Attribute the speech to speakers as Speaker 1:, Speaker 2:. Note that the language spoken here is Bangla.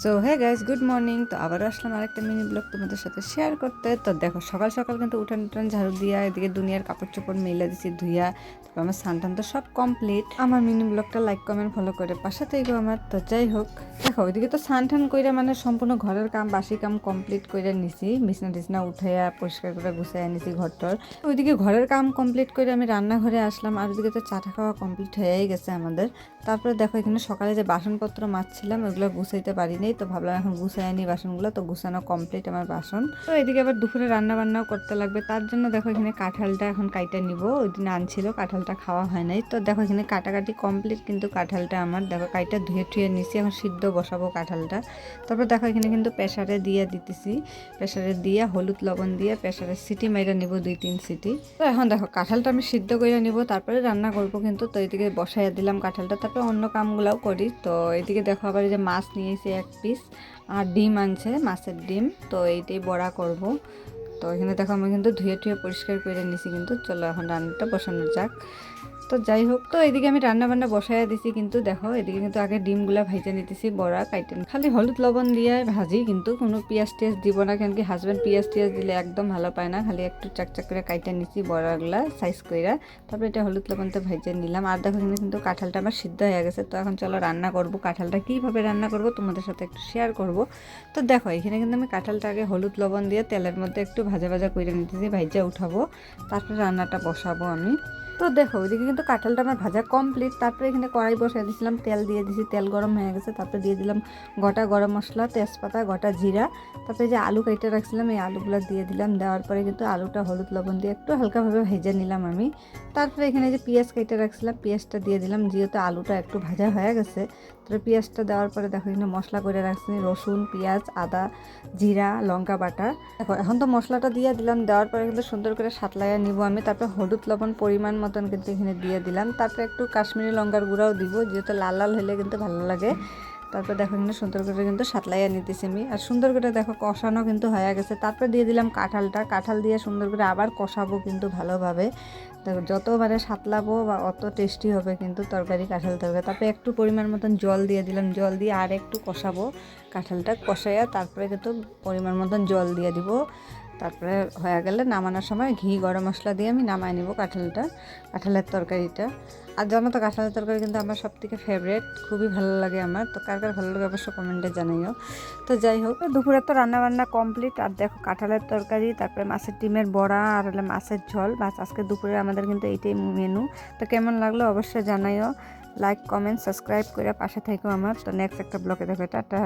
Speaker 1: So hey guys, good morning. তো আবারও আসলাম আরেকটা মিনি ব্লগ তোমাদের সাথে শেয়ার করতে। তো দেখো, সকাল সকাল কিন্তু উঠান ঝাড়ু দিয়া, এদিকে দুনিয়ার কাপড় চোপড় মেলে দিছি ধুইয়া, তারপর আমার স্নান তো সব কমপ্লিট। আমার মিনি ব্লগটা লাইক কমেন্ট ফলো করে পাশে থেকে আমার। তো যাই হোক, দেখো ওইদিকে তো স্নান কইরা মানে সম্পূর্ণ ঘরের কাম, বাসি কাম কমপ্লিট করে নিছি। বিছনা টিছনা উঠাইয়া পরিষ্কার করে গুছাইয়া নিছি ঘরটর। ওইদিকে ঘরের কাম কমপ্লিট করে আমি রান্নাঘরে আসলাম, আর ওইদিকে তো চাটা খাওয়া কমপ্লিট হয়েই গেছে আমাদের। তারপরে দেখো, এখানে সকালে যে বাসনপত্র মাজছিলাম ওগুলো গুছাইতে পারিনি, তো ভাবলাম এখন গুছাই নি বাসনগুলো। তো গুছানো কমপ্লিট আমার বাসন। তো এদিকে আবার দুপুরে রান্না বান্নাও করতে লাগবে, তার জন্য দেখো এখানে কাঁঠালটা এখন কাইটা নিব। ওই দিন আনছিল, কাঁঠালটা খাওয়া হয় নাই। তো দেখো এখানে কাটাকাটি কমপ্লিট, কিন্তু কাঁঠালটা আমার দেখো কাইটা ধুয়ে টুয়ে নিছি। এখন সিদ্ধ বসাবো কাঁঠালটা। তারপর দেখো এখানে কিন্তু প্রেসারে দিয়ে দিতেছি। প্রেসারে দিয়ে হলুদ লবণ দিয়ে প্রেসারে সিটি মাইরা নিব 2-3 সিটি। তো এখন দেখো কাঁঠালটা আমি সিদ্ধ করে নিব, তারপরে রান্না করব কিন্তু। তো এদিকে বসাইয়া দিলাম কাঁঠালটা, তারপরে অন্য কামগুলোও করি। তো এদিকে দেখো আবার এই যে মাছ নিয়েছি 1 পিস, আর ডিম আনছে, মাছের ডিম। তো এইটাই বড়া করব। তো এখানে দেখো আমি কিন্তু ধুয়ে টুয়ে পরিষ্কার করে নিছি কিন্তু। চলো এখন রান্নাটা বসানো যাক। তো যাই হোক, তো এদিকে আমি রান্না বান্না বসাইয়া দিছি কিন্তু। দেখো এদিকে কিন্তু আগে ডিমগুলা ভাইজা নিতেছি, বড়া কাইটেন খালি হলুদ লবণ দিয়ে ভাজি, কিন্তু কোনো পেঁয়াজ টিয়াজ দিব না, কেন কি হাজব্যান্ড পেঁয়াজ টিয়াজ দিলে একদম ভালো পায় না। খালি একটু চাকচাক করে কাইটা নিছি বড়াগুলা সাইজ কইরা। তারপরে এটা হলুদ লবণতে ভাইজা নিলাম। আর দেখো এখানে কিন্তু কাঁঠালটা আমার সিদ্ধ হয়ে গেছে। তো এখন চলো রান্না করব। কাঁঠালটা কীভাবে রান্না করব তোমাদের সাথে একটু শেয়ার করব। তো দেখো এখানে কিন্তু আমি কাঁঠালটা আগে হলুদ লবণ দিয়ে তেলের মধ্যে একটু ভাজা ভাজা করে নিতেছি, ভাইজা উঠাবো। তারপরে রান্নাটা বসাবো আমি। তো দেখো ওইদিকে কিন্তু কাঁঠালটা আমার ভাজা কমপ্লিট। তারপরে এখানে কড়াই বসিয়ে দিয়েছিলাম, তেল দিয়ে দিয়েছি, তেল গরম হয়ে গেছে। তারপরে দিয়ে দিলাম গোটা গরম মশলা, তেজপাতা, গোটা জিরা। তারপরে যে আলু কেটে রাখছিলাম এই আলুগুলো দিয়ে দিলাম। দেওয়ার পরে কিন্তু আলুটা হলুদ লবণ দিয়ে একটু হালকাভাবে ভেজে নিলাম আমি। তারপরে এখানে যে পেঁয়াজ কেটে রাখছিলাম পেঁয়াজটা দিয়ে দিলাম, যেহেতু আলুটা একটু ভাজা হয়ে গেছে। তারপরে পেঁয়াজটা দেওয়ার পরে দেখো এখানে মশলা করে রাখছি, রসুন, পেঁয়াজ, আদা, জিরা, লঙ্কা বাটা। দেখো এখন তো মশলাটা দিয়ে দিলাম, দেওয়ার পরে কিন্তু সুন্দর করে সাতলাইয়া নিব আমি। তারপরে হলুদ লবণ পরিমাণ মতন কিন্তু এখানে দিয়ে দিলাম। তারপরে একটু কাশ্মীরি লঙ্কার গুঁড়াও দিব, যেহেতু লাল লাল হলে কিন্তু ভালো লাগে। তারপর দেখো কিন্তু সুন্দর করে কিন্তু সাতলাইয়া নিতেছি আমি। আর সুন্দর করে দেখো কষানো কিন্তু হয়ে গেছে। তারপরে দিয়ে দিলাম কাঁঠালটা, কাঁঠাল দিয়ে সুন্দর করে আবার কষাবো কিন্তু ভালোভাবে। দেখো যত মানে সাতলাবো বা অত টেস্টি হবে কিন্তু তরকারি, কাঁঠাল তরকারি। তারপরে একটু পরিমাণ মতন জল দিয়ে দিলাম, জল দিয়ে আর একটু কষাবো কাঁঠালটা। কষাইয়া তারপরে কিন্তু পরিমাণ মতন জল দিয়ে দিব। তারপরে হয়ে গেলে নামানোর সময় ঘি গরম মশলা দিয়ে আমি নামাই নেবো কাঁঠালের তরকারিটা। আর জানো তো কাঁঠালের তরকারি কিন্তু আমার সব থেকে ফেভারেট, খুবই ভালো লাগে আমার। তো কার কার ভালো লাগে অবশ্য কমেন্টে জানাইও। তো যাই হোক, দুপুরে তো রান্নাবান্না কমপ্লিট। আর দেখো কাঁঠালের তরকারি, তারপরে মাছের ডিমের বড়া, আর হলে মাছের ঝোল। বাস আজকে দুপুরে আমাদের কিন্তু এইটাই মেনু। তো কেমন লাগলো অবশ্যই জানাইও। লাইক কমেন্ট সাবস্ক্রাইব করে পাশে থেকো আমার। তো নেক্সট একটা ব্লগে দেখো, টাটা।